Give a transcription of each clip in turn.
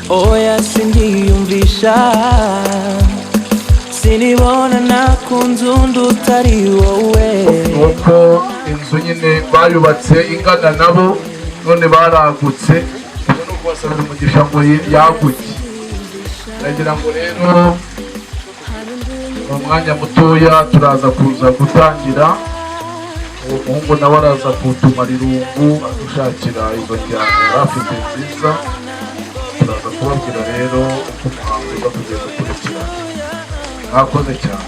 Oya singiyumvisha sinibona nakunze undi utari wowe nuko inzu nyine bayubatse ingana nabo none baragutse no kubasabira umugisha ngo yaguke nagira ngo rero mu mwanya mutoya turaza kuza gutangira uwo muhungu nawe araza kutumara irungu adushakira izo njyana afite nziza turaza kubabwira rero uko umuhango uza kugenda ukurikirana mwakoze cyane.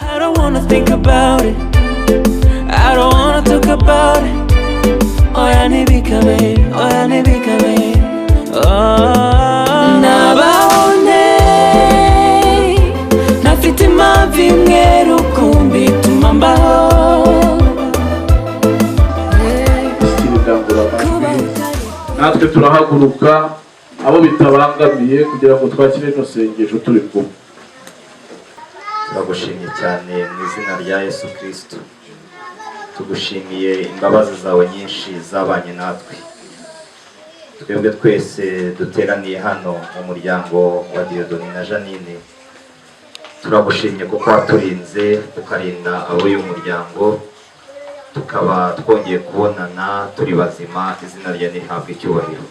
I don't wanna think about it, I don't wanna talk about it. Oya nibikabe, oya nibikabe. Nabone nafite impamvu imwe rukumbi ituma mbaho. Natwe turahaguruka abo bitabangamiye kugira ngo twakire ino sengesho turi kumwe. Turagushimiye cyane mu izina rya Yesu Kristo, tugushimiye imbabazi zawe nyinshi zabanye natwe. Twebwe twese duteraniye hano mu muryango wa Dieudonné na Janine, turagushimiye kuko waturinze ukarinda ab'uyu muryango, tukaba twongeye kubonana turi bazima. Izina rya rihabwe icyubahiro.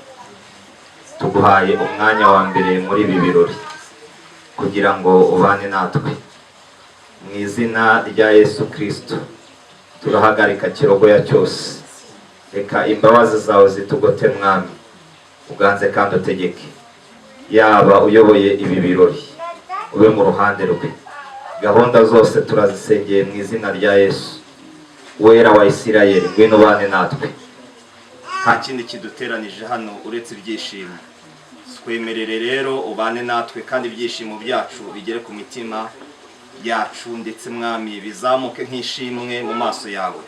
Tuguhaye umwanya wa mbere muri ibi birori kugira ngo ubane natwe. Mu izina rya Yesu Kristo turahagarika kirogoya cyose. Reka imbabazi zawe zitugote mwami, uganze kandi utegeke. Yaba uyoboye ibi birori ube mu ruhande rwe. Gahunda zose turazisengeye mu izina rya Yesu. Wera wa Isirayeli ngwino ubane natwe. Nta kindi kiduteranije hano uretse ibyishimo. Twemerere rero ubane natwe kandi ibyishimo byacu bigere ku mitima yacu, ndetse mwami bizamuke nk'ishimwe mu maso yawe.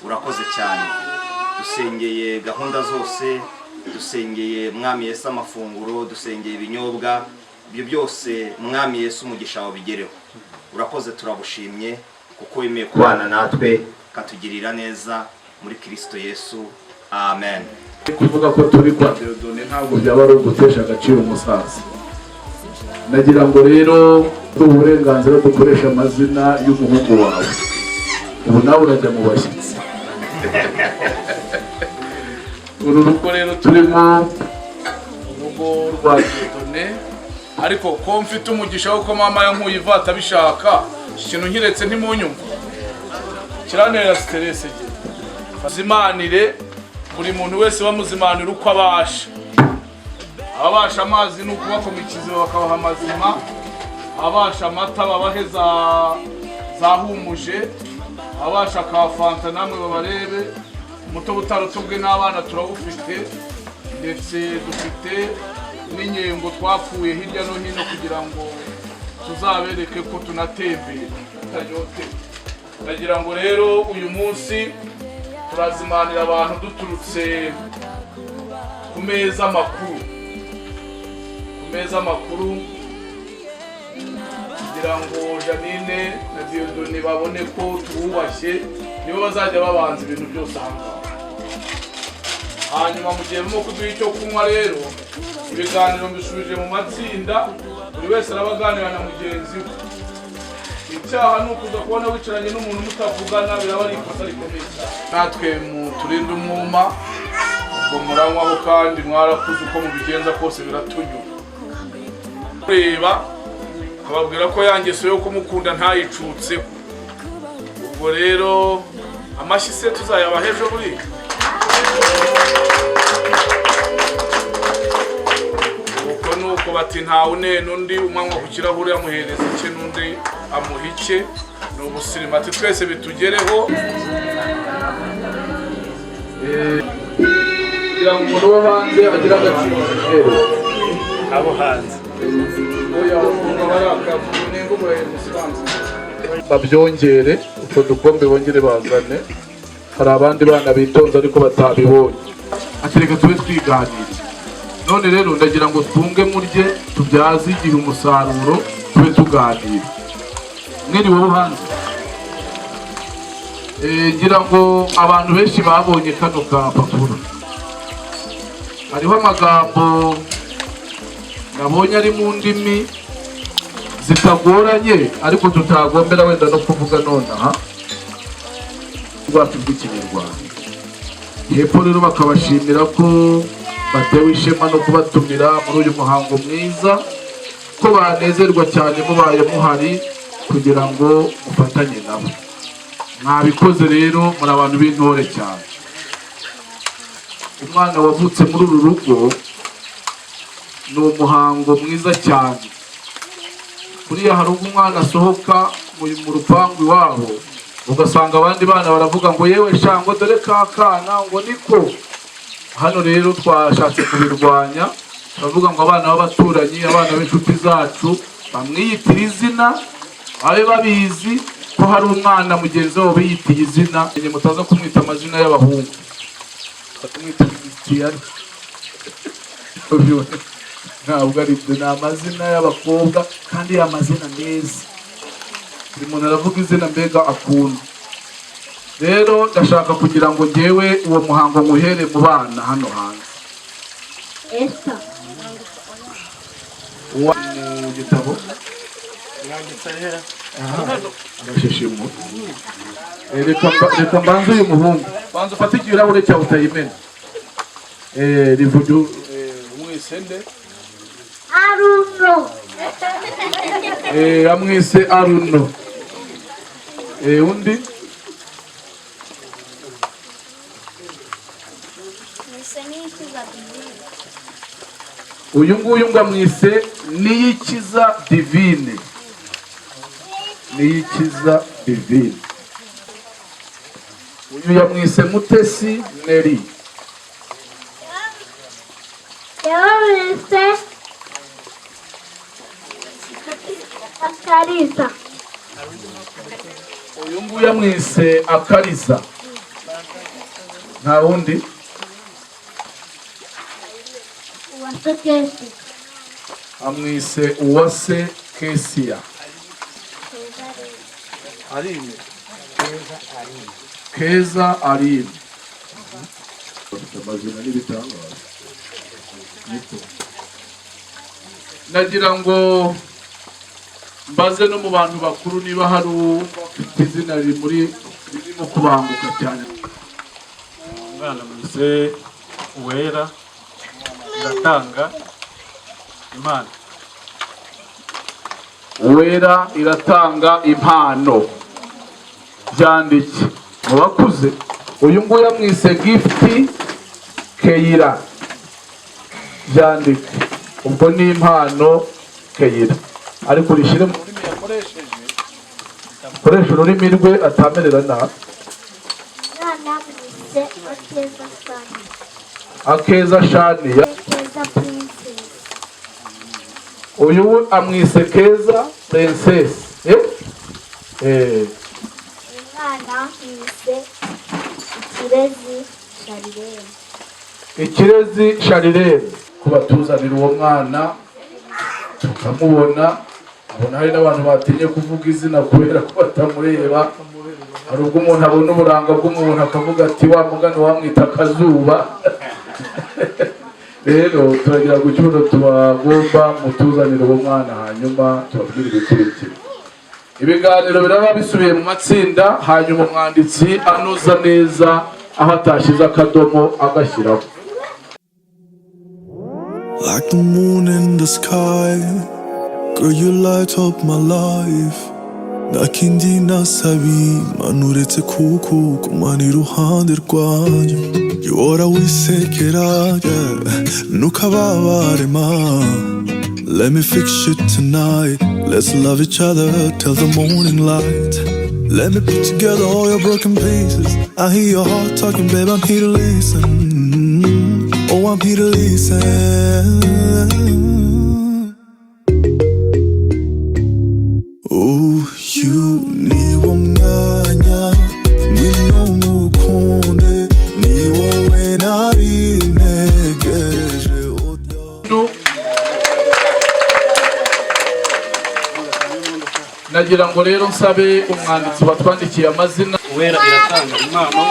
Urakoze cyane. Dusengeye gahunda zose, dusengeye mwami Yesu amafunguro, dusengeye ibinyobwa, ibyo byose mwami Yesu umugisha wawe bigereho. Urakoze, turagushimye kuko wemeye kubana natwe katugirira neza muri Kristo Yesu. Amen. Kuvuga ko turi kwa Dieudonné ntabwo byaba ari ugutesha agaciro umusaza. Nagira ngo rero uburenganzira dukoresha amazina y'umuhungu wawe. Ubu nawe urajya mu bashyitsi. Uru rugo rero turimo urugo rwa Dieudonné, ariko ko mfite umugisha wo ko mama yankuye ivata bishaka ikintu nkiretse ntimunyumva kiranera stress ge bazimanire buri muntu wese bamuzimanira uko abasha. Abasha amazi nuko bakomikize bakabaha amazima, abasha amata babahe zahumuje, abasha ka fanta namwe babarebe. Umuto butarutubwe n'abana turawufite, ndetse dufite n'inyengo twakuye hirya no hino kugira ngo tuzabereke ko tunatembera tanyote. Nagira ngo rero uyu munsi turazimanira abantu duturutse ku meza makuru, kugira ngo Janine na Dieudonné babone ko tuwubashye, nibo bazajya babanza ibintu byose ahangaha. Hanyuma mu gihe murimo kuduha icyo kunywa rero, ibiganiro mbisubije mu matsinda, buri wese arabaganira na mugenzi we. Icyaha ni ukuza kubona wicaranye n'umuntu mutavugana, biraba ari ikosa rikomeye cyane. Natwe turinde umwuma, ubwo muranywaho kandi mwarakuze uko mubigenza kose biratunyura. Reba ababwira ko yangeso yo kumukunda ntayicutseho. Ubwo rero amashyi se tuzayabaha ejo buri. Uko nuko bati ntawe unena undi, umanywa ku kirahure amuhereza icye n'undi amuha icye. Ni ubusirimu ati twese bitugereho. Kugira ngo umuntu wo hanze agire agaciro abo hanze babyongere utwo dukombe bongere bazane, hari abandi bana bitonze ariko batabibonye. Ati reka tube twiganira. None rero ndagira ngo twunge murye tubyaze igihe umusaruro, tube tuganira. Mwiriwe wo hanze. Ngira ngo abantu benshi babonye kano kapapuro. Hariho amagambo nabonye ari mu ndimi zitagoranye ariko tutagombera wenda no kuvuga nonaha rwacu rw'ikinyarwanda. Hepfo rero bakabashimira ko batewe ishema no kubatumira muri uyu muhango mwiza, ko banezerwa cyane mubaye muhari kugira ngo mufatanye nabo. Mwabikoze rero, muri abantu b'intore cyane. Umwana wavutse muri uru rugo ni umuhango mwiza cyane. Kuriya hari ubwo umwana asohoka mu rupangu iwabo ugasanga abandi bana baravuga ngo yewe shango dore kakana ngo niko. Hano rero twashatse kubirwanya, turavuga ngo abana b'abaturanyi, abana b'inshuti zacu bamwiyitira izina, abe babizi ko hari umwana mugenzi wabo biyitiye izina, mutaza kumwita amazina y'abahungu, bakamwita Christian. Ntabwo ari byo, ni amazina y'abakobwa kandi amazina meza. Buri muntu aravuga izina mbega akunda. Rero ndashaka kugira ngo ngewe uwo muhango muhere mu bana hano hanze. Esther. Uwa mu gitabo agashishimo. Reka mbanze uyu muhungu, banza ufate ikirahure cyawe utayimena. Rivuga umwise nde? Aruno. Amwise Aruno. Undi? Uyu nguyu ngamwise Niyikiza Divine. Niyikiza Divine. Uyu yamwise Mutesi Neri. Yamwise Akariza. Uyu nguyu yamwise Akariza. Nta wundi? Uwase Kesi. Amwise Uwase Kesia. Arine. Keza Arine. Amazina n'ibitangaza. Nagira ngo mbaze no mu bantu bakuru niba hari ufite izina ririmo kubanguka cyane. Umwana mwise Uwera iratanga impano. Uwera iratanga impano. Byandike mu bakuze. Uyu nguyu yamwise Gift Keira. Byandike ubwo ni impano Keira, ariko urishire mu rurimi yakoresheje, koresha ururimi rwe atamerera nabi. Mwana mwise Akeza Shani. Akeza Shani. Akeza Princess. Uyu amwise Keza Princess. Umwana mwise Ikirezi Sharirene. Ikirezi Sharirene. Kubatuzanira uwo mwana tukamubona, abona hari n'abantu batinye kuvuga izina kubera ko batamureba. Hari ubwo umuntu abona uburanga bw'umuntu akavuga ati wa mugani wamwita Akazuba. Rero turagira gucyura tubagomba mutuzanira uwo mwana hanyuma tubabwire ibikurikira. Ibiganiro biraba bisubiye mu matsinda, hanyuma umwanditsi anoza neza aho atashyize akadomo agashyiraho. Like the moon in the sky, girl, you light up my life. Nakindi nasabi manuretse kuko kumana iruhande rwanyu. Yora wisekera nukababare ma. Let me fix you tonight. Let's love each other till the morning light. Let me put together all your broken pieces. I hear your heart talking, babe, I'm here to listen. Oh, I'm here to listen. Oh, you need one. nagira ngo rero nsabe umwanditsi watwandikiye amazina. Uwera Iratanga Impano,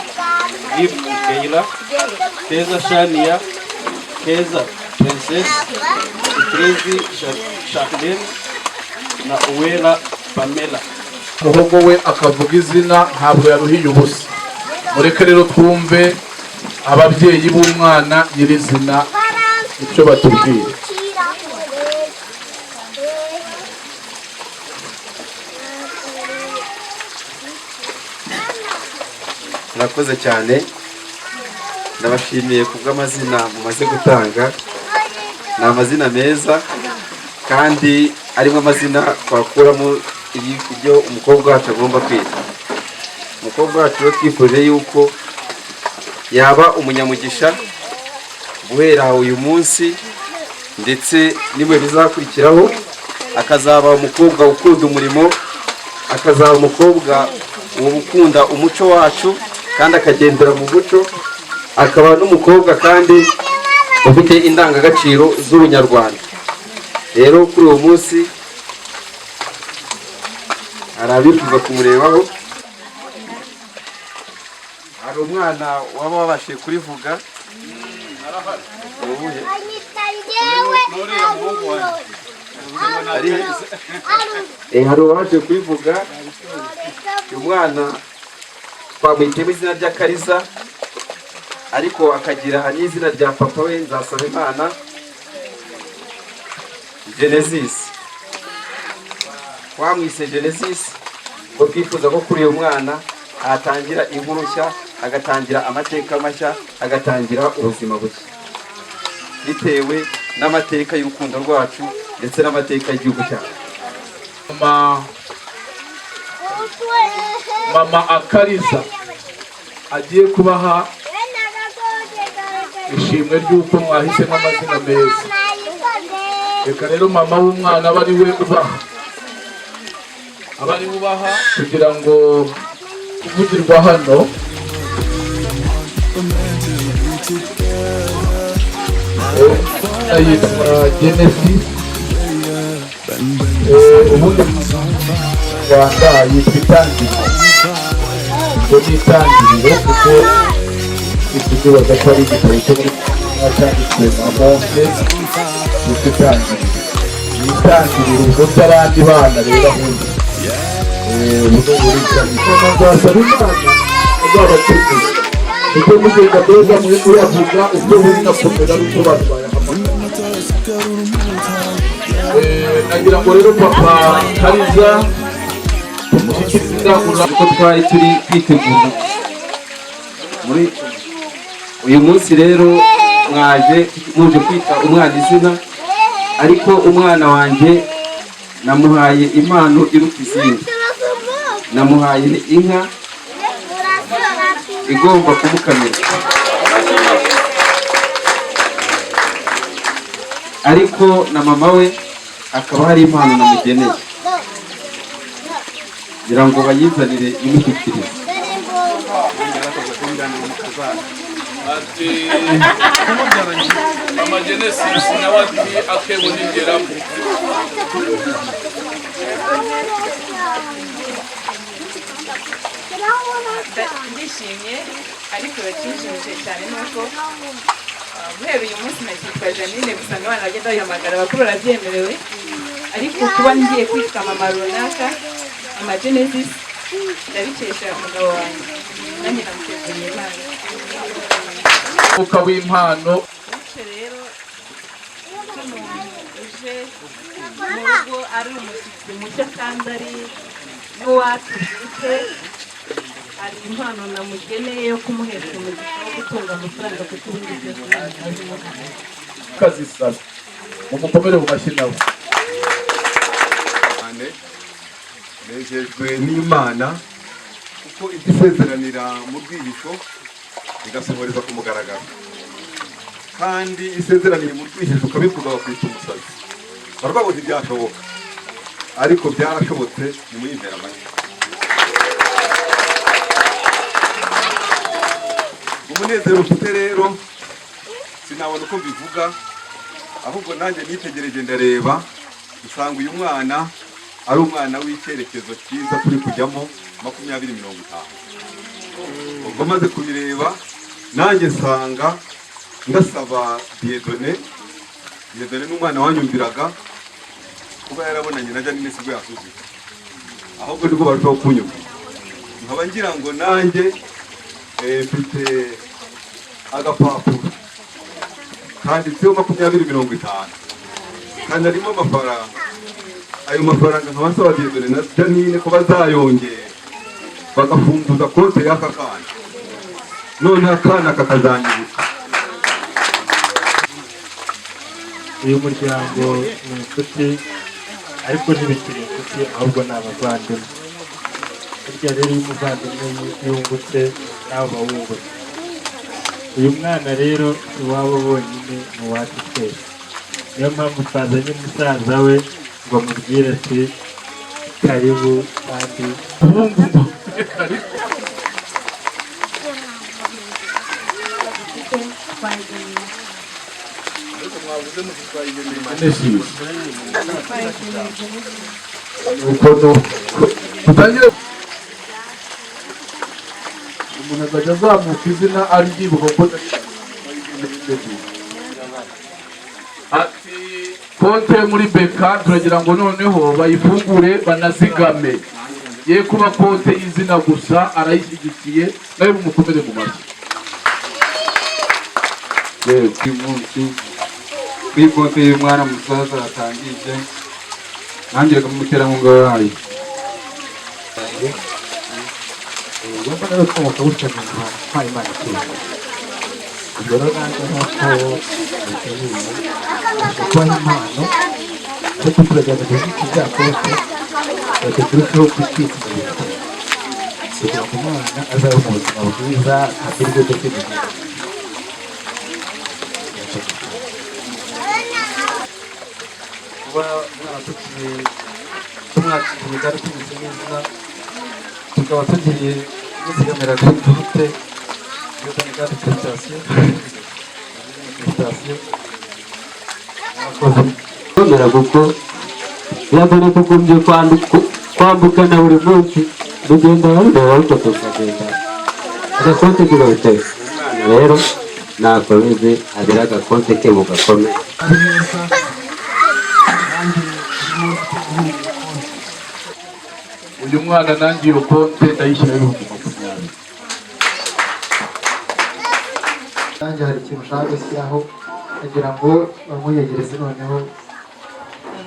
Gift Keila, Keza Shania, Keza Princess, Crazy Jacqueline na Uwera Pamela. Umuhogo we akavuga izina ntabwo yaruhiye ubusa. Mureke rero twumve ababyeyi b'umwana nyirizina icyo batubwiye. Murakoze cyane, ndabashimiye kubw'amazina mumaze gutanga. Ni amazina meza kandi arimo amazina twakuramo ibyo umukobwa wacu agomba kwita. Umukobwa wacu rero twifurije yuko yaba umunyamugisha guhera uyu munsi ndetse niwe bizakurikiraho, akazaba umukobwa ukunda umurimo, akazaba umukobwa ukunda umuco wacu kandi akagendera mu muco, akaba n'umukobwa kandi ufite indangagaciro z'ubunyarwanda. Rero kuri uwo munsi hari abifuza kumurebaho. Hari umwana waba wabashije kurivuga, hari uwabashije kurivuga. Uyu mwana twamwitemo izina ry'Akariza ariko akagira n'izina rya papa we Nzasabimana Genesis. Twamwise Genesis ngo twifuza ko kuri uyu mwana atangira inkuru nshya, agatangira amateka mashya, agatangira ubuzima bushya bitewe n'amateka y'urukundo rwacu ndetse n'amateka y'igihugu cyacu. Mama Akariza agiye kubaha ishimwe ry'uko mwahisemo amazina meza. Reka rero mama w'umwana aba ari we ubaha kugira ngo kuvugirwa hano. Yitwa Genesis, ubundi mu Rwanda yitwa Itangiriro. Ubwo ni itangiriro kuko ituzubaga ko ari igitabo cyo cyanditswe na Mose yitwa Itangiriro. Ni itangiriro ubwo by'abandi bana rero ahubwo ubu buricanye Nzasaba Imana azabategeka ibyo mugenda mbega muri muravuga ubwo buri nakomera n'uko batwaye nagira ngo rero papa Kariza tumushyikiriza ko twari turi kwitegura muri uyu munsi. Rero muje kwita umwana izina, ariko umwana wanjye namuhaye impano iruta izindi. Namuhaye inka igomba kumukamira, ariko na mama we akaba hari impano namugeneye kugira ngo bayizanire imushyikirize. Mama Genesis nawe ati akebo nigeramo. Ndishimye ariko bakishimije cyane nuko guhera uyu munsi nakitwa Janine, gusa abana bagenda bahamagara abakuru barabyemerewe, ariko kuba ngiye kwitwa mama runaka, Mama Genesis, ndabikesha umugabo wanjye nanjye namuteguriye Imana. Umwuka w'impano rero umuntu uje mu rugo ari umushyitsi mushya kandi ari n'uwacu bwite, hari impano namugeneye yo kumuhesha umugisha wo gutunga amafaranga kuko ubundi byose ntabimuhaye. kazisaba mumukomere mu mashyi nawe. Nejejwe n'Imana kuko isezeranira mu rwihisho igasohoreza ku mugaragaro, kandi isezeraniye mu rwihisho ukabivuga bakwita umusazi. Baravuga ngo ntibyashoboka, ariko byarashobotse. Nimuyizere amashyi. Umunezero ufite rero sinabona uko mbivuga, ahubwo nanjye nitegereje ndareba usanga uyu mwana ari umwana w'icyerekezo cyiza turi kujyamo 2050. ubwo maze kubireba nanjye nsanga ndasaba Dieudonné n'umwana wanyumviraga kuba yarabonanye na Janine sibwo yasubiye, ahubwo niko barushaho kunyumva. nkaba ngira ngo nanjye mfite agapapuro kanditseho 2050 kandi harimo amafaranga. ayo mafaranga nkaba nsaba Dieudonné na Janine ko bazayongera bagafunguza konti y'aka kana, none akana kakazanyibuka. uyu muryango ni inshuti ariko ntibikiri inshuti ahubwo ni abavandimwe. burya rero iyo umuvandimwe yungutse nawe uba wungutse. uyu mwana rero iwabo bonyine ni uwacu twese, niyo mpamvu twazanye musaza we ngo amubwire ati karibu kandi umuntu azajya azamuka izina aryibuka ko ati konte muri beka turagira ngo noneho bayifungure banazigame, ye kuba konte y'izina gusa. arayishyigikiye nawe mumukomere mu mashyi. uyu munsi kuri konti y'umwana musaza atangije nanjye reka umuterankunga wayo ugomba nawe komoka gutya mu Rwanda nta Imana ikiza. ubwo rero nanjye nk'uko biteguye kubaha impano ariko turagerageza n'iki byakoretse reka turusheho kwitwikira kugira ngo umwana azabe mu buzima bwiza agire ibyo kwiga. kuba mwaratukiye tumwakira imidari tumeze neza tukaba tugiye tuzigamira dufite kandi prestation komera kuko biragora kugombye kwambukana buri munsi rugenda barureba ariko tukagenda agakonte kigahita rero nakomeze agira agakonte ke mu gakomeye. uyu mwana nanjye iyo konte ndayishyiraho 20,000. nanjye hari ikintu ushaka gushyiraho kugira ngo bamwiyegereze noneho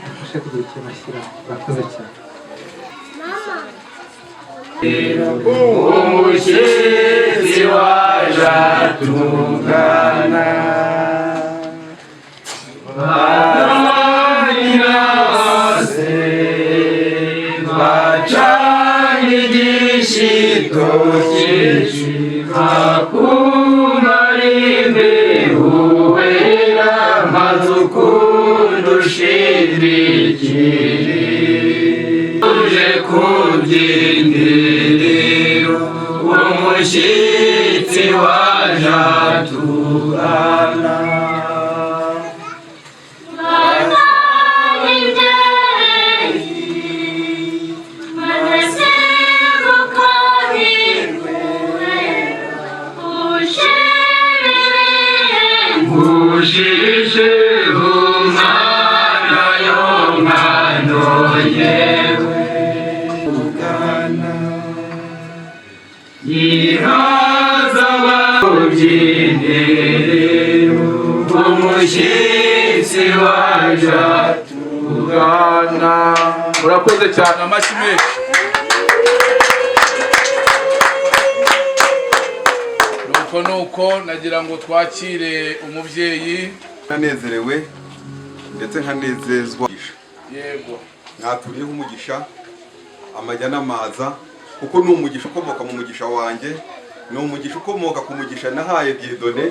afashe kugira ikintu ashyiraho. urakoze cyane. umushyitsi waje atungana abanyina bose bacanye igishito cyinshi akumarimbere uwera maze ukunda ushidikiri uje kubyindiriro umushyitsi waje atungana Ushishe umwana y'umwana yewe ugana yihaza ababyiniriro umushyitsi waje atugana. Urakoze cyane, amashyi menshi. nuko nagira ngo twakire umubyeyi. nanezerewe ndetse nkanezezwa. yego naturiyeho umugisha amajya n'amaza kuko ni umugisha ukomoka mu mugisha wanjye, ni umugisha ukomoka ku mugisha nahaye Dieudonné.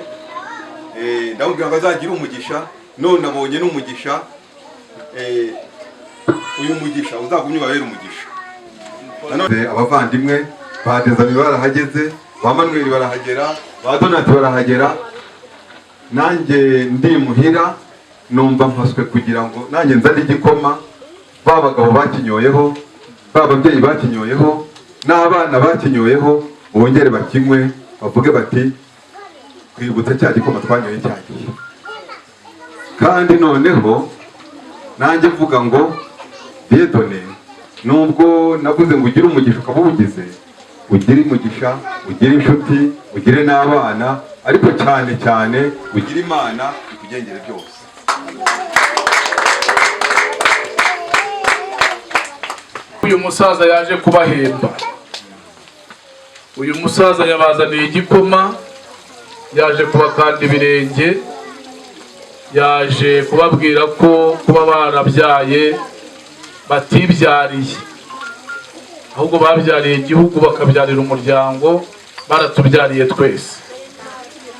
ndamubwira ngo azagira umugisha, none abonye n'umugisha. uyu mugisha uzagumye ubabere umugisha. nanone abavandimwe ba Dezami barahageze, ba Manuel barahagera, ba Donati barahagera. nanjye ndi muhira numva mpaswe kugira ngo nanjye nzane igikoma ba bagabo bakinyoyeho, ba babyeyi bakinyoyeho, n'abana bakinyoyeho, bongere bakinywe bavuge bati twibutse cya gikoma twanyoye cyagiye. Kandi noneho nanjye mvuga ngo Dieudonné, nubwo navuze ngo ugire umugisha ukaba uwugize, ugire umugisha, ugire inshuti, ugire n'abana, ariko cyane cyane ugire Imana ikugengere byose. Uyu musaza yaje kubahemba. Uyu musaza yabazaniye igikoma, yaje kubakanda ibirenge, yaje kubabwira ko kuba barabyaye batibyariye, ahubwo babyariye igihugu bakabyarira umuryango, baratubyariye twese.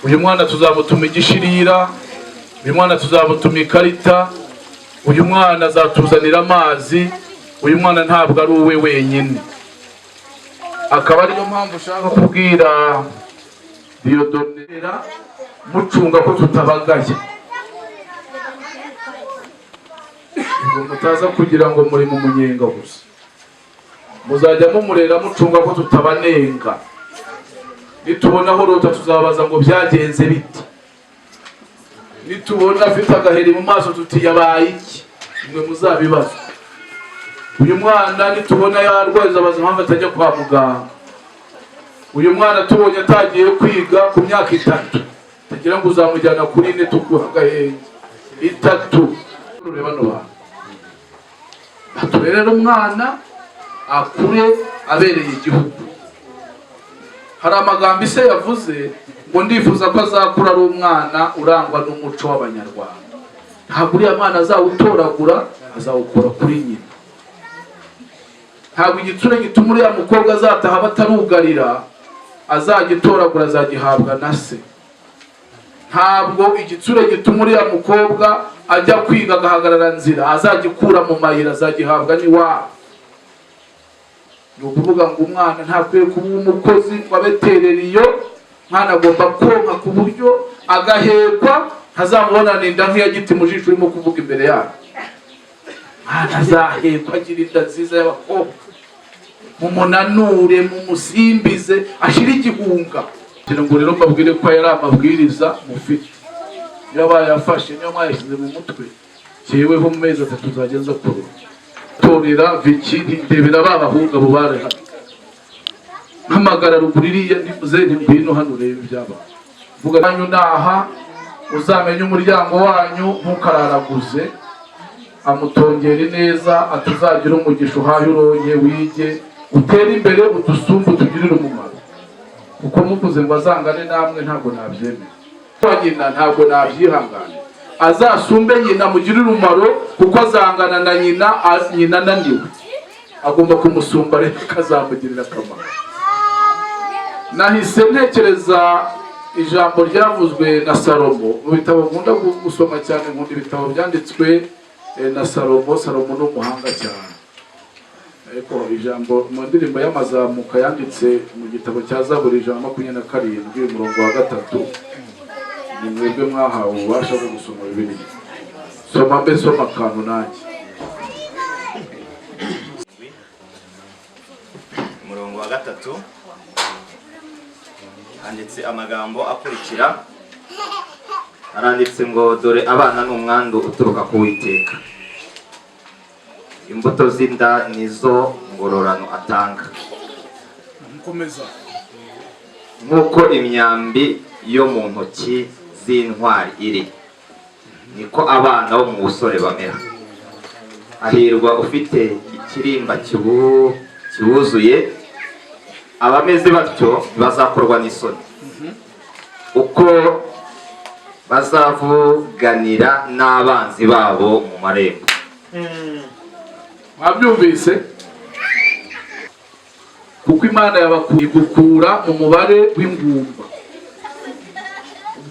Uyu mwana tuzamutuma igishirira, uyu mwana tuzamutuma ikarita, uyu mwana azatuzanira amazi, uyu mwana ntabwo ari uwe wenyine. Akaba ariyo mpamvu ushaka kubwira Dieudonné, mucunga ko tutabagaye, ngo mutaza kugira ngo muri mu munyenga gusa. Muzajya mumurera mucunga ko tutabanenga. Nitubona horota tuzabaza ngo byagenze biti. Nitubona afite agaheri mu maso tutiyabaye iki, mwe muzabibaza. Uyu mwana nitubona yarwaza abaza impamvu atajya kwa muganga. Uyu mwana tubonye atagiye kwiga ku myaka 3, tugira ngo uzamujyana kuri ine tukuha agahenge 3. Ureba no bantu aturerera umwana akure abereye igihugu. Hari amagambo ise yavuze ngo ndifuza ko azakura ari umwana urangwa n'umuco w'Abanyarwanda. Ntabwo uriya mwana azawutoragura, azawukora kuri nyina. Ntabwo igitsure gituma uriya mukobwa azataha batarugarira, azagitoragura azagihabwa na se. Ntabwo igitsure gituma uriya mukobwa ajya kwiga agahagarara nzira, azagikura mu mayira, azagihabwa n'iwabo. Ni ukuvuga ngo umwana ntakwiye kuba umukozi wabeterera iyo, mwana agomba konka ku buryo agahekwa, ntazamubonana inda nk'iya giti mu jisho urimo kuvuga imbere yayo. Mwana azahekwa agira inda nziza y'abakobwa, mumunanure, mumusimbize, ashire igihunga. Kugira ngo rero mbabwire ko yari amabwiriza mufite, niyo bayafashe, niyo mwayashyize mu mutwe, cyeweho mu mezi 3 uzageza kure. Torera vikini ndebera babahunga abo bare hano, mpamagara ruguririya ndivuze nti ngwino hano urebe ibyaba. Vuga nanyu naha uzamenye umuryango wanyu, ntukararaguze, amutongere neza, atuzagira umugisha uhaye uronye, wige utere imbere, udusumbu tugirire umumaro. Kuko muvuze ngo azangane namwe ntabwo nabyemera. Nyina ntabwo nabyihangana, azasumbe nyina mugirire umumaro, kuko azangana na nyina, nyina naniwe agomba kumusumba, rero kazamugirira akamaro. Nahise ntekereza ijambo ryavuzwe na Salomo mu bitabo nkunda gusoma cyane, nkunda ibitabo byanditswe na Salomo. Salomo ni umuhanga cyane, ariko ijambo mu ndirimbo y'amazamuka yanditse mu gitabo cya Zaburi 27 umurongo wa 3, ni mwebwe mwahawe ububasha bwo gusoma Bibiliya. Soma mbe soma akantu nanjye. Umurongo wa 3 handitse amagambo akurikira, aranditse ngo dore abana n'umwandu uturuka ku Uwiteka, imbuto z'inda nizo ngororano atanga. Nkomeza. Nk'uko imyambi yo mu ntoki z'intwari iri, niko abana bo mu busore bamera. Ahirwa ufite ikirimba kibuzuye, abameze batyo bazakorwa n'isoni, uko bazavuganira n'abanzi babo mu marembo. Mwabyumvise? Kuko Imana yabakuye gukura mu mubare w'ingumba.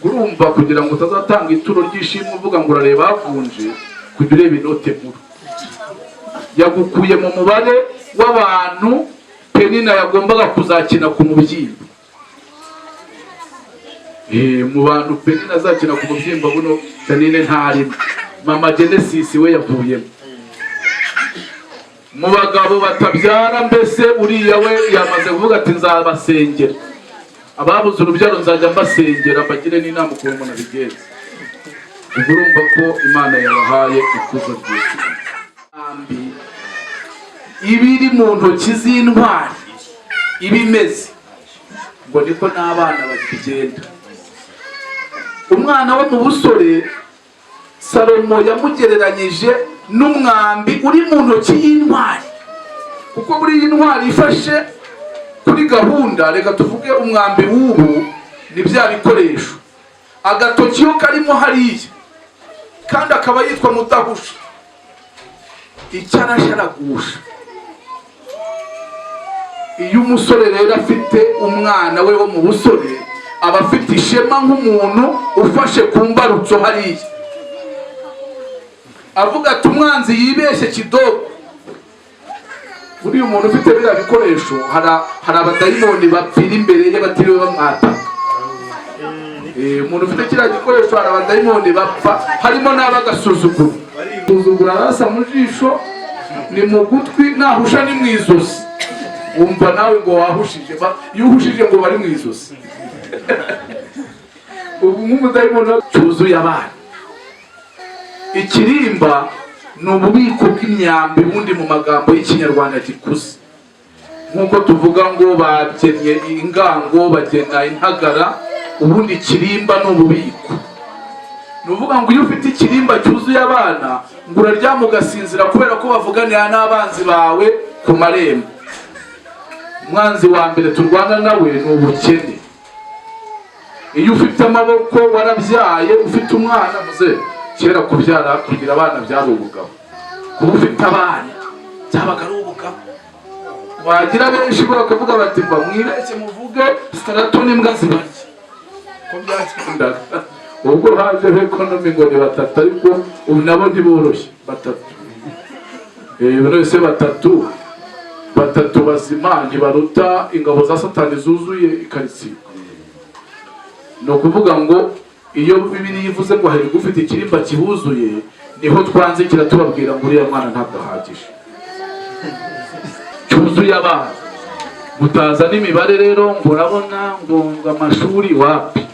Urumva kugira ngo utazatanga ituro ry'ishimwe uvuga ngo urareba havunje, kujya ureba inote nkuru. Yagukuye mu mubare w'abantu Penina yagombaga kuzakina ku mubyimba. Mu bantu Penina azakina ku mubyimba buno Janine ntarimo, Mama Genesis we yavuyemo. mu bagabo batabyara, mbese uriya we yamaze kuvuga ati nzabasengera, ababuze urubyaro nzajya mbasengera mbagire n'inama ukuntu umuntu abigenza. ubwo urumva ko Imana yabahaye ikuzo ryinshi. Ibiri mu ntoki z'intwari ibimeze ngo niko n'abana bakigenda. Umwana wo mu busore Salomo yamugereranyije n'umwambi uri mu ntoki y'intwari, kuko buri intwari ifashe kuri gahunda, reka tuvuge umwambi w'ubu ni bya bikoresho, agatoki yo karimo hariya kandi akaba yitwa mudahusha, icyarasharagusha. Iyo umusore rero afite umwana we wo mu busore, aba afite ishema nk'umuntu ufashe ku mbarutso hariya, avuga ati umwanzi yibeshye kidogo. Uriya umuntu ufite biriya bikoresho, hari abadayimoni bapfira imbere ye batiriwe bamwataka. Umuntu ufite kiriya gikoresho hari abadayimoni bapfa, harimo n'abagasuzugura. Gusuzugura arasa mu jisho, ni mu gutwi, nahusha ni mu izosi. Wumva nawe ngo wahushije, iyo uhushije ngo bari mu izosi. Ubu nk'umudayimoni cyuzuye abana. Ikirimba ni ububiko bw'imyambi, ubundi mu magambo y'ikinyarwanda gikuze. Nk'uko tuvuga ngo bagennye ingango, bagena intagara, ubundi ikirimba ni ububiko. Ni uvuga ngo iyo ufite ikirimba cyuzuye abana, ngo uraryama ugasinzira kubera ko bavuganira n'abanzi bawe ku marembo. Umwanzi wa mbere turwana nawe ni ubukene. Iyo ufite amaboko warabyaye, ufite umwana muze, kera kubyara kugira abana byari ubugabo, kuba ufite abana byabaga ari ubugabo. Wagira benshi bakavuga bati mba mwibeshye muvuge Straton imbwa zibarya, ko byakundaga. Ubwo haje economy ngo ni batatu, ariko ubu nabo ntiboroshye batatu. Bose batatu bazima ntibaruta ingabo za Satani zuzuye ikaritsiye. No kuvuga ngo iyo Bibiliya ivuze ngo hari gufite ikirimba kihuzuye, niho twanze kiratubabwira ngo uriya mwana ntabwo ahagije. Cyuzuye abana, mutaza n'imibare rero ngo urabona ngo amashuri wapi.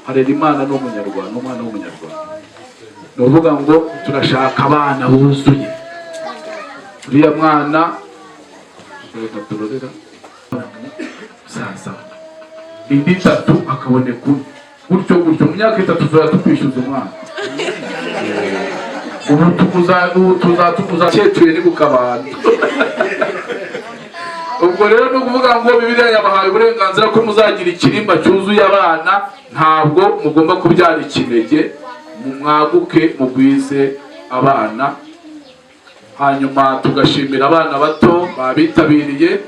Harera Imana n'umunyarwanda, n'umwana w'umunyarwanda. Ni uvuga ngo turashaka abana buzuye. Uriya mwana turorera sasa indi tatu akaboneka gutyo mu myaka 3 tuzaba tukwishyuza umwana. Ubu tuzatukuza cyetuye ni gukabana. Ubwo rero no kuvuga ngo Bibiliya yabahaye uburenganzira ko muzagira ikirimba cyuzuye abana, ntabwo mugomba kubyara ikinege, mwaguke mugwize abana. Hanyuma tugashimira abana bato babitabiriye.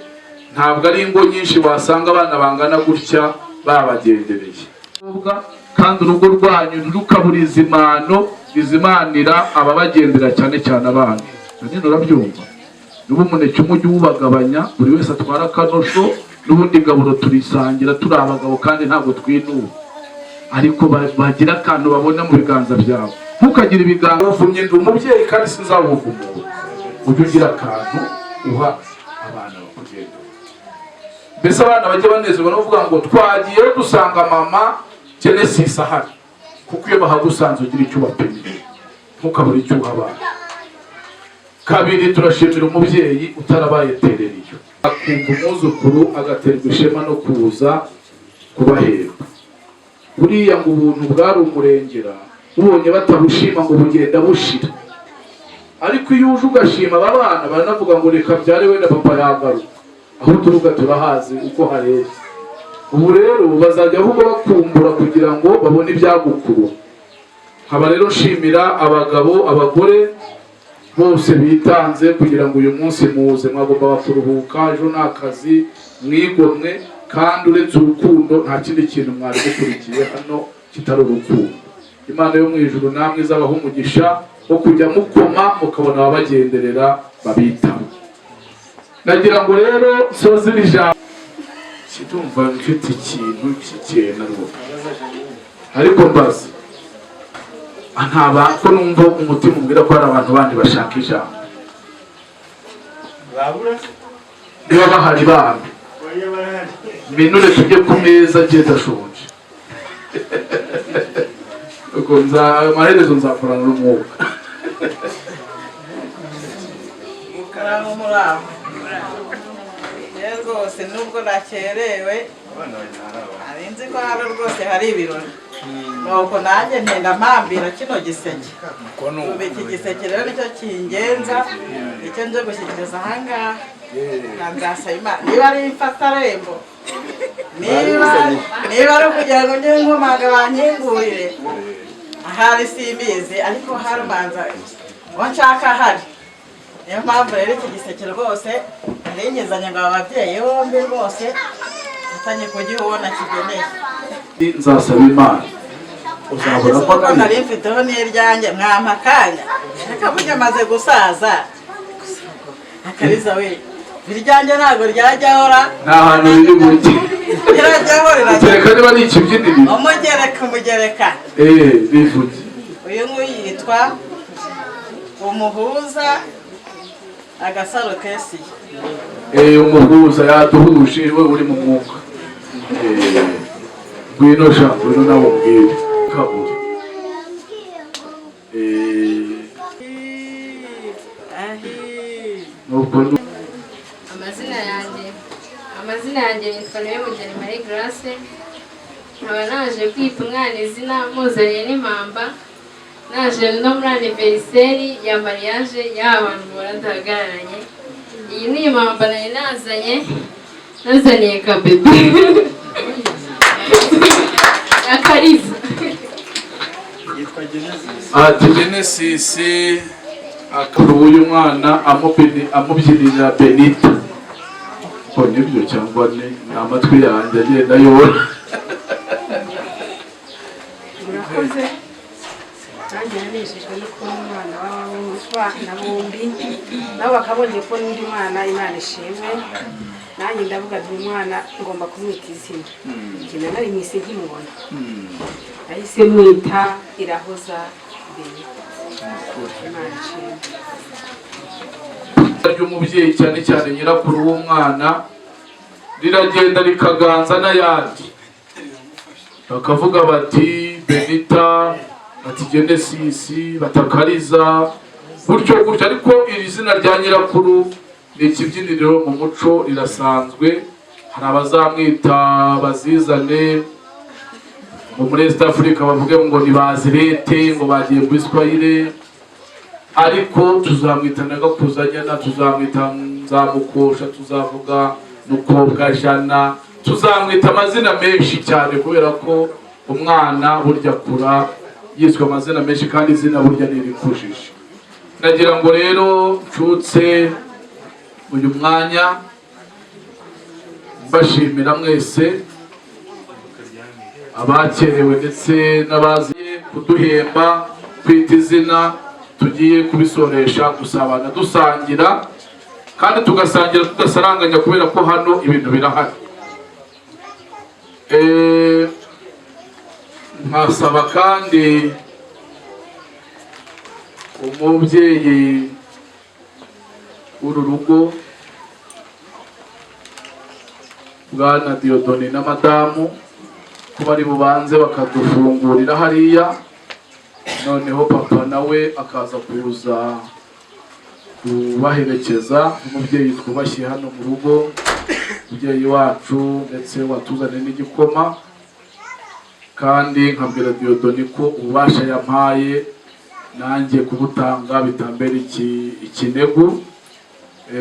Ntabwo ari ingo nyinshi wasanga abana bangana gutya babagendereye, kandi urugo rwanyu rukaburiza impano izimanira ababagendera, cyane cyane abana. None urabyumva, n'ubu umuneke umujyi ubagabanya, buri wese atwara akanosho, n'ubundi gaburo turisangira turi abagabo kandi ntabwo twinuba, ariko bagira akantu babona mu biganza byabo. Ntukagira ibiganza uvumye ndi umubyeyi kandi sinzabuvumura, ujye ugira akantu uha abana bakugenda. Mbese abana bajya banezerwa no kuvuga ngo twagiye dusanga mama Genesis ahari, kuko iyo bahagusanze ugira icyo ubapimira, ntukabure icyo uha abana. Kabiri, turashimira umubyeyi utarabaye tereriyo, akumva umwuzukuru agaterwa ishema no kuza kubahemba. Buriya ngo ubuntu bwari umurengera, ubonye batabushima ngo bugenda bushira. Ariko iyo uje ugashima aba bana, baranavuga ngo reka byare wenda papa yagaruka, aho turuga turahazi uko hareze. Ubu rero bazajya ahubwo bakumbura kugira ngo babone ibyagukuru. Haba rero nshimira abagabo abagore bose bitanze kugira ngo uyu munsi muze. Mwagomba kuruhuka, ejo n'akazi, mwigomwe, kandi uretse urukundo nta kindi kintu mwari gukurikiye hano kitari urukundo. Imana yo mu ijuru namwe izabaho umugisha wo kujya mukoma mukabona ababagenderera babitaho. Nagira ngo rero soze ijambo kitumva mfite ikintu cy'ikena ruba, ariko mbaza ntaba ko numva umutima umbwira ko hari abantu bandi bashaka ijambo. niba bahari bambi minure tujye ku meza agiye adashonje ubwo amaherezo nzakorana n'umwuka mukaramu muraho rero rwose nubwo nakerewe ari nzi ko hano rwose hari ibirori nuko nanjye ntenda mpambira kino giseke ubu iki giseke rero nicyo kingenza icyo nje gushyikiriza ahangaha nzasaba Imana niba ari imfatarembo niba ari ukugira ngo njye nkomanga bankingurire ahari simbizi ariko hari ubanza ngo nshaka ahari niyo mpamvu rero iki giseke rwose narinyizanye ngo aba babyeyi bombi rwose fatanye kugihona kigeneye nzasaba Imana uzabura ko nari mfiteho n'iryanjye mwampa akanya reka burya amaze gusaza akariza we iryanjye ntabwo ryajyahora nta hantu riri buke rirajyaho kereka niba ari ikibyiniriro umugereka bivuge uyu nguyu yitwa umuhuza agasaro kesiye umuhuza yaduhuje we uri mu mwuka ngwino sha ngwino nawe ubwire kaburi amazina yanjye nitwa Niwemugeni Marie Grace nkaba naje kwita umwana izina muzaniye n'impamba naje no muri aniveriseri ya mariage y'abantu baradahagararanye iyi ni impamba nari nazaniye kabebe akariza ati Genesis akuru uyu mwana amubyinira Benita ko nibyo cyangwa ni amatwi yanjye agenda yora murakoze nanjye nanejejwe no kubona umwana w'abana bombi nabo bakabonye ko n'undi mwana Imana ishimwe nanjye ndavuga nti umwana ngomba kumwita izina njye nari mwise nkimubona nahise mwita Irahoza Benita Imana ishimwe ry'umubyeyi cyane cyane nyirakuru w'umwana riragenda rikaganza n'ayandi bakavuga bati Benita bati Genesis batakariza gutyo gutyo ariko iri zina rya nyirakuru ni ikibyiniriro mu muco rirasanzwe hari abazamwita bazizane muri East Africa bavuge ngo ni bazirete ngo bagiye muri Swahili ariko tuzamwita Nagakuzanyana tuzamwita Nzamukosha tuzavuga Mukobwa Jana tuzamwita amazina menshi cyane kubera ko umwana burya kura yiswe amazina menshi kandi izina burya nirikujije nagira ngo rero ncutse uyu mwanya mbashimira mwese abakerewe ndetse n'abaziye kuduhemba kwita izina tugiye kubisoresha gusabana dusangira kandi tugasangira tudasaranganya kubera ko hano ibintu birahari nkasaba kandi umubyeyi w'uru rugo bwana Diodone na madamu ko bari bubanze bakadufungurira hariya noneho papa nawe akaza kuza kubaherekeza umubyeyi twubashye hano mu rugo umubyeyi wacu ndetse watuzaniye n'igikoma kandi nkabwira Diodone ko ububasha yampaye nanjye kubutanga bitambera ikinegu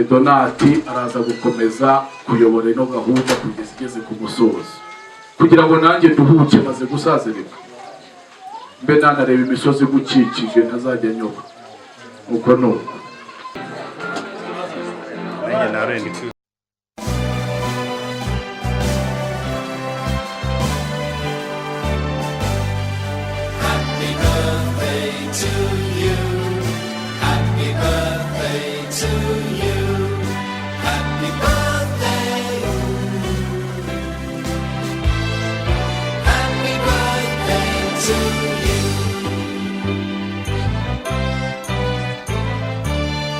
Donati araza gukomeza kuyobora ino gahunda kugeza igeze ku musozo kugira ngo nanjye duhuke maze gusazirika mbe nanareba imisozi gukikije ntazajya nyoba uko nuko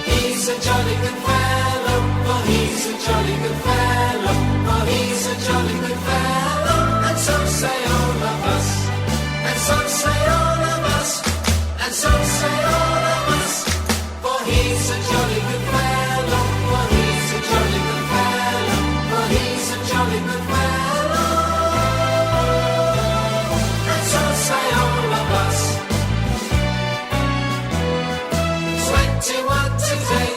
He's a jolly good fellow. jolly good fellow. Oh, he's a jolly good fellow. And so say all of us. And so say all of us. And so say all of us. For he's a jolly good fellow. For he's a jolly good fellow. For he's a jolly good fellow. And so say all of us. 21 today.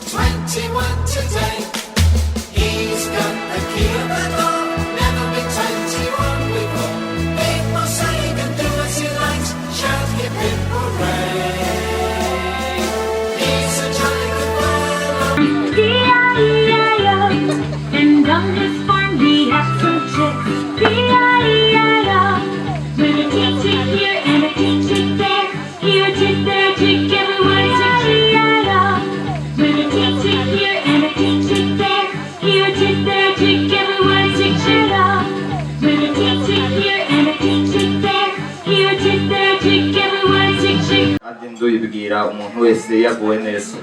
21 today. He's got the key of the door. Never been 21 before. People say he can do as he likes. Shout hip hip hooray. He's a jolly good fellow. E-I-E-I-O. And on this farm we have some chicks. E-I-E-I-O. With a tick here and a tick there. Here a tick, there a tick, everywhere a tick. E-I-E-I-O. With a tick here and a tick there. Here a tick, there a tick, everywhere a tick. With a tick here and a tick there. Here a tick, there a tick, everywhere a tick. kandi nduyibwira umuntu wese yaguwe neza.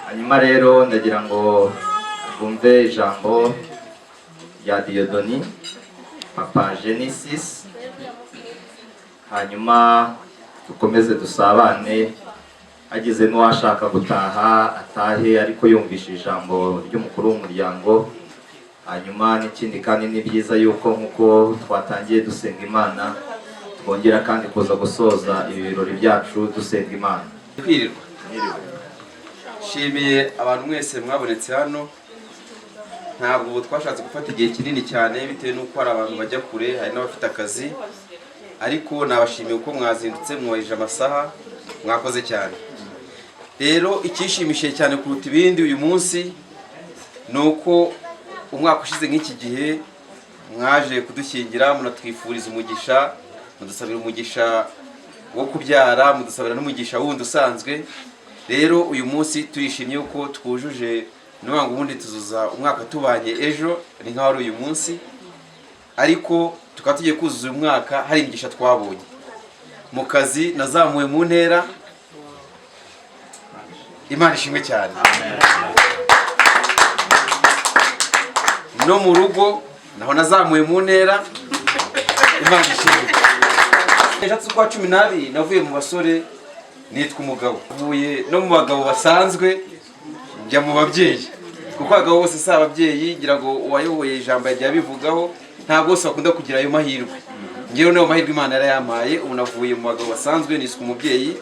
Hanyuma rero ndagira ngo bumve ijambo rya Diyodoni Papa Genesis, hanyuma dukomeze dusabane. Agize n'uwashaka gutaha atahe ariko yumvisha ijambo ry'umukuru w'umuryango. Hanyuma n'ikindi kandi ni byiza yuko nkuko twatangiye dusenga Imana twongera kandi kuza gusoza ibi birori byacu dusenga Imana. Kwirirwa shimiye abantu mwese mwabonetse hano. Ntabwo ubu twashatse gufata igihe kinini cyane bitewe n'uko hari abantu bajya kure, hari n'abafite akazi, ariko nabashimiye uko mwazindutse mwubahirije amasaha, mwakoze cyane. Rero icyishimishije cyane kuruta ibindi uyu munsi ni uko umwaka ushize nk'iki gihe mwaje kudushyingira, munatwifuriza umugisha, mudusabira umugisha wo kubyara, mudusabira n'umugisha wundi usanzwe. Rero uyu munsi turishimye uko twujuje n'ubango ubundi tuzuza umwaka tubanye ejo, ni nkaho ari uyu munsi, ariko tukaba tugiye kuzuza uyu mwaka hari imigisha twabonye. Mu kazi nazamuwe mu ntera, Imana ishimwe cyane. No mu rugo naho nazamuwe mu ntera, Imana ishimwe. Ejatsu kwa 12 navuye mu basore nitwa umugabo. Vuye no mu bagabo basanzwe njya mu babyeyi. Kuko abagabo bose si ababyeyi, ngira ngo uwayoboye ijambo yagiye abivugaho, ntabwo bose bakunda kugira ayo mahirwe. Ngewe nayo mahirwe Imana yarayampaye, ubu navuye mu bagabo basanzwe niswe umubyeyi.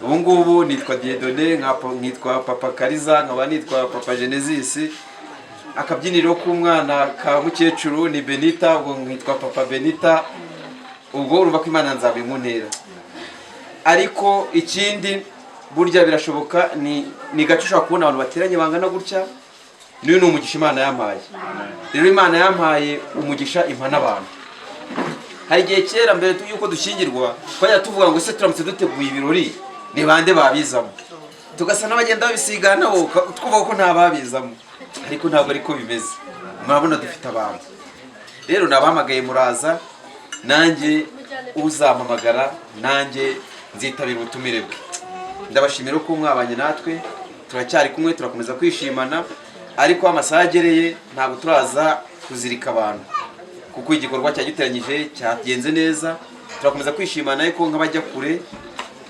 Ubu ngubu nitwa Dieudonné, nkitwa Papa Kariza, nkaba nitwa Papa Genesis. Akabyiniro k'umwana ka mukecuru ni Benita, ubwo nkitwa Papa Benita. Ubwo urumva ko Imana nzabe mu ntera. Ariko ikindi burya birashoboka ni gace ushobora kubona abantu bateranye bangana gutya, niyo ni umugisha Imana yampaye. Rero Imana yampaye umugisha impana abantu. Hari igihe kera mbere yuko dushyingirwa twajya tuvuga ngo se turamutse duteguye ibirori ni bande babizamo, tugasa n'abagenda babisigana twuvuga ko nta babizamo, ariko ntabwo ariko bimeze. Murabona dufite abantu. Rero nabahamagaye muraza, nanjye uzampamagara nanjye nzitabira ubutumire bwe. Ndabashimira ko mwabanye natwe, turacyari kumwe, turakomeza kwishimana, ariko amasaha agereye ntabwo turaza kuzirika abantu, kuko igikorwa cyagiteranyije cyagenze neza. Turakomeza kwishimana ariko nk'abajya kure,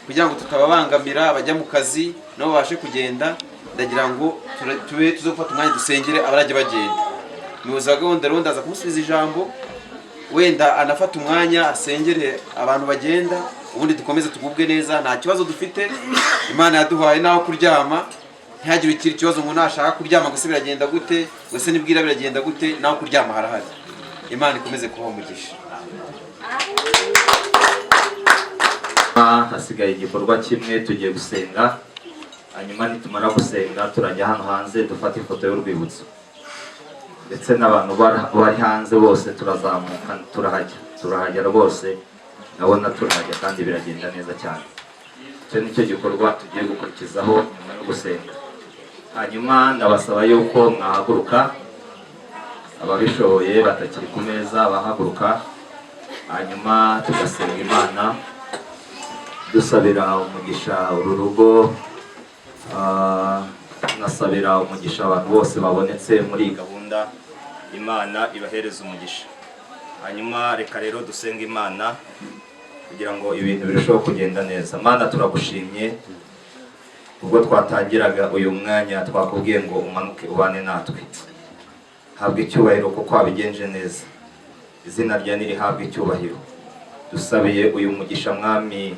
kugira ngo tutababangamira abajya mu kazi nabo babashe kugenda. Ndagira ngo tuze gufata umwanya dusengere abarajya bagenda. Umuyobozi wa gahunda rero ndaza kumusubiza ijambo, wenda anafata umwanya asengere abantu bagenda, ubundi dukomeze tugubwe neza. Nta kibazo dufite, Imana yaduhaye naho kuryama, ntihagire ikindi kibazo ngo nashaka kuryama gusa biragenda gute, gusa nibwira biragenda gute, naho kuryama harahari. Imana ikomeze kubaha umugisha. Hasigaye igikorwa kimwe, tugiye gusenga. Hanyuma nitumara gusenga turajya hano hanze dufata ifoto y'urwibutso, ndetse n'abantu bari hanze bose turazamuka turahajya rwose, ndabona turahajya kandi biragenda neza cyane. Icyo nicyo gikorwa tugiye gukurikizaho nyuma yo gusenga. Hanyuma ndabasaba yuko mwahaguruka, ababishoboye batakiri ku meza bahaguruka, hanyuma tugasenga Imana dusabira umugisha uru rugo tunasabira umugisha abantu bose babonetse muri iyi gahunda. Imana ibahereza umugisha. Hanyuma reka rero dusenga Imana kugira ngo ibintu birusheho kugenda neza. Mana, turagushimye ubwo twatangiraga uyu mwanya twakubwiye ngo umanuke ubane natwe. Habwa icyubahiro kuko wabigenje neza. Izina rya nirihabwa icyubahiro. Dusabiye uyu mugisha Mwami,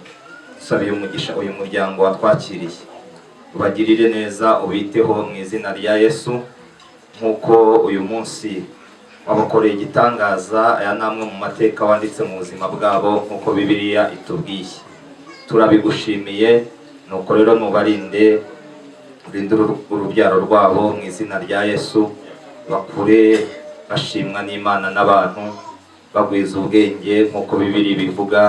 dusabiye umugisha uyu muryango watwakiriye. Ubagirire neza, ubiteho mu izina rya Yesu, nk'uko uyu munsi wabakoreye igitangaza. Aya namwe mu mateka wanditse mu buzima bwabo nk'uko Bibiliya itubwiye. Turabigushimiye, nuko rero nubarinde, urinde urubyaro rwabo mu izina rya Yesu, bakure bashimwa n'Imana n'abantu, bagwiza ubwenge nk'uko Bibiliya bivuga.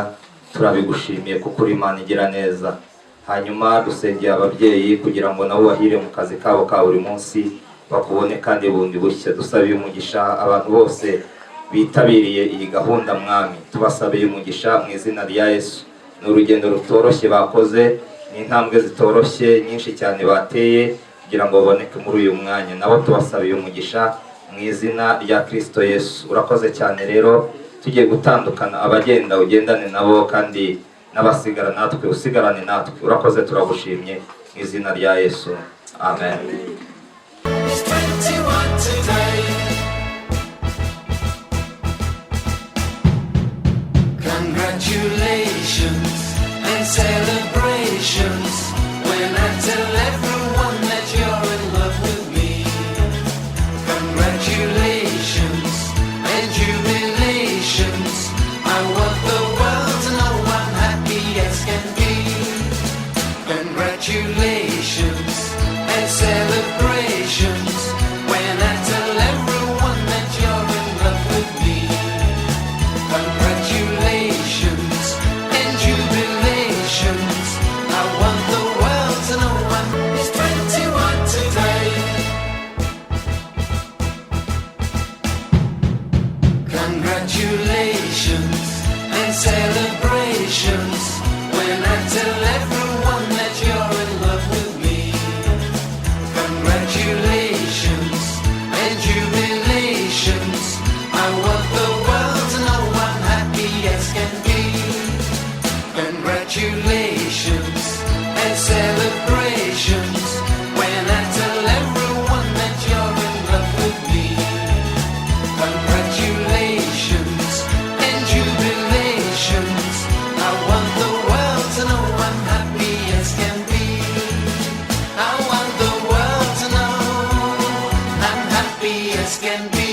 Turabigushimiye kuko uri Imana igira neza. Hanyuma dusengeye ababyeyi kugira ngo nabo bahire mu kazi kabo ka buri munsi, bakubone kandi bundi bushya. Dusabiye umugisha abantu bose bitabiriye iyi gahunda Mwami, tubasabiye umugisha mu izina rya Yesu. Ni urugendo rutoroshye bakoze, ni intambwe zitoroshye nyinshi cyane bateye kugira ngo baboneke muri uyu mwanya. Nabo tubasabiye umugisha mu izina rya Kristo Yesu. Urakoze cyane rero, tugiye gutandukana, abagenda ugendane nabo kandi n'abasigara natwe usigarane natwe. Urakoze, turagushimye mu izina rya Yesu. Amen. It's 21 today. Congratulations and celebrations when I tell everyone that you're in love with me. Congratulations and jubilations. I want the world to know I'm happy as can be. Congratulations and celebrations when I tell everyone that you're in love with me. Congratulations and jubilations. I want the world to know it's 21 today. Congratulations and celebrations when I tell everyone that you're in love with me. Congratulations and jubilations. I want the world to know I'm happy as can be. Congratulations and celebrations when I tell everyone that you're in love with me. Congratulations and jubilations. I want the world to know I'm happy as can be. I want the world to know I'm happy as can be.